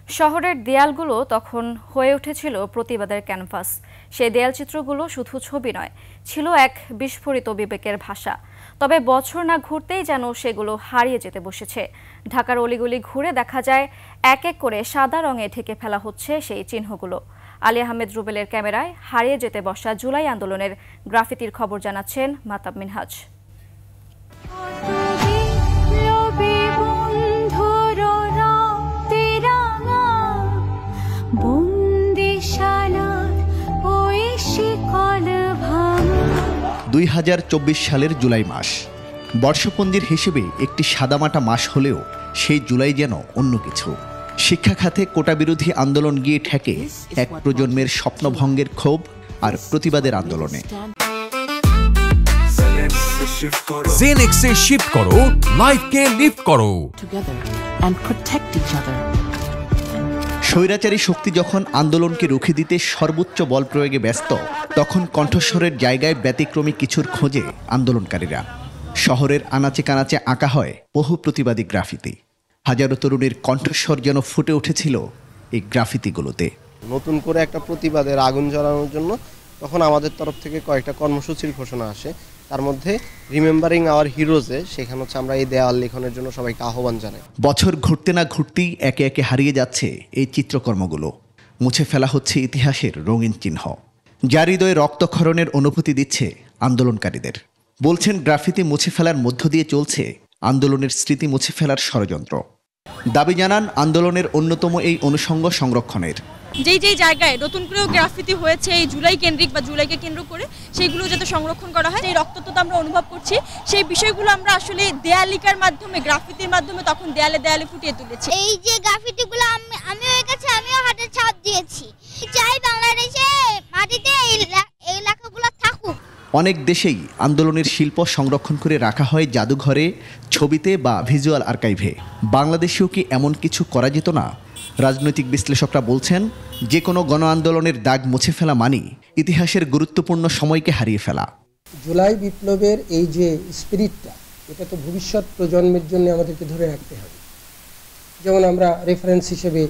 শহরের দেয়ালগুলো তখন হয়ে উঠেছিল প্রতিবাদের ক্যানভাস। সেই দেয়ালচিত্রগুলো শুধু ছবি নয়, ছিল এক বিস্ফোরিত বিবেকের ভাষা। তবে বছর না ঘুরতেই যেন সেগুলো হারিয়ে যেতে বসেছে। ঢাকার অলিগলি ঘুরে দেখা যায় এক এক করে সাদা রঙে ঢেকে ফেলা হচ্ছে সেই চিহ্নগুলো। আলী আহমেদ রুবেলের ক্যামেরায় হারিয়ে যেতে বসা জুলাই আন্দোলনের গ্রাফিতির খবর জানাচ্ছেন মাহতাব মিনহাজ। দুই 2024 সালের জুলাই মাস বর্ষপঞ্জির হিসেবে একটি সাদামাটা মাস হলেও সেই জুলাই যেন অন্য কিছু। শিক্ষা খাতে কোটা বিরোধী আন্দোলন গিয়ে ঠেকে এক প্রজন্মের স্বপ্নভঙ্গের ক্ষোভ আর প্রতিবাদের আন্দোলনে। জেনেক্সে শিফট করো, লাইফকে লিফট করো। স্বৈরাচারী শক্তি যখন আন্দোলনকে রুখে দিতে সর্বোচ্চ বল প্রয়োগে ব্যস্ত, তখন কণ্ঠস্বরের জায়গায় ব্যতিক্রমী কিছুর খোঁজে আন্দোলনকারীরা। শহরের আনাচে কানাচে আঁকা হয় বহু প্রতিবাদী গ্রাফিতি। হাজারো তরুণীর কণ্ঠস্বর যেন ফুটে উঠেছিল এই গ্রাফিতিগুলোতে। নতুন করে একটা প্রতিবাদের আগুন জ্বালানোর জন্য তখন আমাদের তরফ থেকে কয়েকটা কর্মসূচির ঘোষণা আসে। তার মধ্যে রিমেম্বারিং আওয়ার হিরোজে সেখানে হচ্ছে আমরা এই দেয়াল লিখনের জন্য সবাইকে আহ্বান জানাই। বছর ঘুরতে না ঘুরতেই একে একে হারিয়ে যাচ্ছে এই চিত্রকর্মগুলো। মুছে ফেলা হচ্ছে ইতিহাসের রঙিন চিহ্ন, যার হৃদয়ে রক্তক্ষরণের অনুভূতি দিচ্ছে আন্দোলনকারীদের। বলছেন গ্রাফিতি মুছে ফেলার মধ্য দিয়ে চলছে আন্দোলনের স্মৃতি মুছে ফেলার ষড়যন্ত্র। দাবি জানান আন্দোলনের অন্যতম এই অনুষঙ্গ সংরক্ষণের। যেই জায়গায় নতুন করেও গ্রাফিতি হয়েছে এই জুলাই কেন্দ্রিক বা জুলাইকে কেন্দ্র করে, সেইগুলো যাতে সংরক্ষণ করা হয়, এই রক্তটা আমরা অনুভব করছি, সেই বিষয়গুলো আমরা আসলে দেয়ালিকার মাধ্যমে, গ্রাফিতির মাধ্যমে তখন দেয়ালে দেয়ালে ফুটিয়ে তুলেছি। এই যে গ্রাফিতিগুলো আমিও এঁকেছি, আমিও হাতে ছাপ দিয়েছি। চাই বাংলাদেশে মাটিতে এই লেখাগুলো থাকুক। অনেক দেশেই আন্দোলনের শিল্প সংরক্ষণ করে রাখা হয় জাদুঘরে, ছবিতে বা ভিজুয়াল আর্কাইভে। বাংলাদেশেও কি এমন কিছু করা যেত না? রাজনৈতিক বিশ্লেষকরা বলছেন, যে কোনো গণ আন্দোলনের দাগ মুছে ফেলা মানি ইতিহাসের গুরুত্বপূর্ণ সময়কে হারিয়ে ফেলা। জুলাই বিপ্লবের এই যে স্পিরিটটা, এটা তো ভবিষ্যৎ প্রজন্মের জন্য আমাদেরকে ধরে রাখতে হবে। যেমন আমরা রেফারেন্স হিসেবে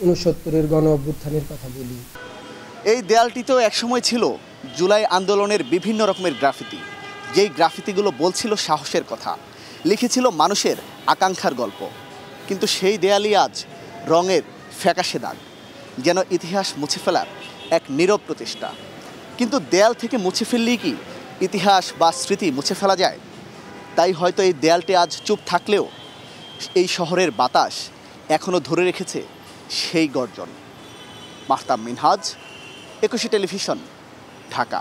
69-এর গণ অভ্যুত্থানের কথা বলি। এই দেয়ালটিতেও একসময় ছিল জুলাই আন্দোলনের বিভিন্ন রকমের গ্রাফিতি, যেই গ্রাফিতিগুলো বলছিল সাহসের কথা, লিখেছিল মানুষের আকাঙ্ক্ষার গল্প। কিন্তু সেই দেয়ালই আজ রঙের ফ্যাকাশে দাগ, যেন ইতিহাস মুছে ফেলার এক নীরব প্রচেষ্টা। কিন্তু দেয়াল থেকে মুছে ফেললেই কি ইতিহাস বা স্মৃতি মুছে ফেলা যায়? তাই হয়তো এই দেয়ালটি আজ চুপ থাকলেও এই শহরের বাতাস এখনও ধরে রেখেছে সেই গর্জন। মাহতাব মিনহাজ, 21 টেলিভিশন, ঢাকা।